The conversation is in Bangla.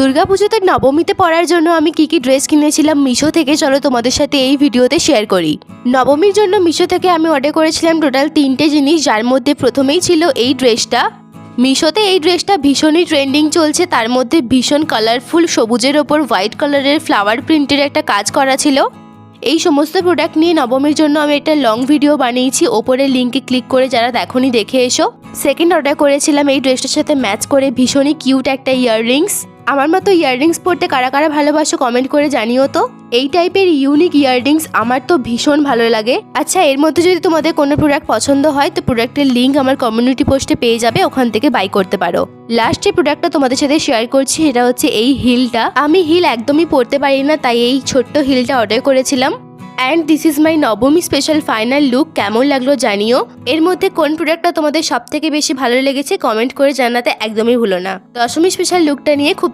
দুর্গাপুজোতে নবমীতে পরার জন্য আমি কি ড্রেস কিনেছিলাম মিশো থেকে, চলো তোমাদের সাথে এই ভিডিওতে শেয়ার করি। নবমীর জন্য মিশো থেকে আমি অর্ডার করেছিলাম টোটাল 3টে জিনিস, যার মধ্যে প্রথমেই ছিল এই ড্রেসটা। মিশোতে এই ড্রেসটা ভীষণই ট্রেন্ডিং চলছে, তার মধ্যে ভীষণ কালারফুল সবুজের ওপর হোয়াইট কালারের ফ্লাওয়ার প্রিন্টের একটা কাজ করা ছিল। এই সমস্ত প্রোডাক্ট নিয়ে নবমীর জন্য আমি একটা লং ভিডিও বানিয়েছি, ওপরের লিঙ্কে ক্লিক করে যারা দেখোনি দেখে এসো। সেকেন্ড অর্ডার করেছিলাম এই ড্রেসটার সাথে ম্যাচ করে ভীষণই কিউট একটা ইয়াররিংস। আমার মতো ইয়াররিংস পরতে কারা কারা ভালোবাসো কমেন্ট করে জানিও তো। এই টাইপের ইউনিক ইয়াররিংস আমার তো ভীষণ ভালো লাগে। আচ্ছা, এর মধ্যে যদি তোমাদের কোনো প্রোডাক্ট পছন্দ হয় তো প্রোডাক্টের লিঙ্ক আমার কমিউনিটি পোস্টে পেয়ে যাবে, ওখান থেকে বাই করতে পারো। লাস্ট যে প্রোডাক্টটা তোমাদের সাথে শেয়ার করছি এটা হচ্ছে এই হিলটা। আমি হিল একদমই পরতে পারি না, তাই এই ছোট্ট হিলটা অর্ডার করেছিলাম। অ্যান্ড দিস ইজ মাই নবমী স্পেশাল ফাইনাল লুক। কেমন লাগলো জানিও। এর মধ্যে কোন প্রোডাক্টটা তোমাদের সব থেকে বেশি ভালো লেগেছে কমেন্ট করে জানাতে একদমই ভুলো না। দশমী স্পেশাল লুকটা নিয়ে খুব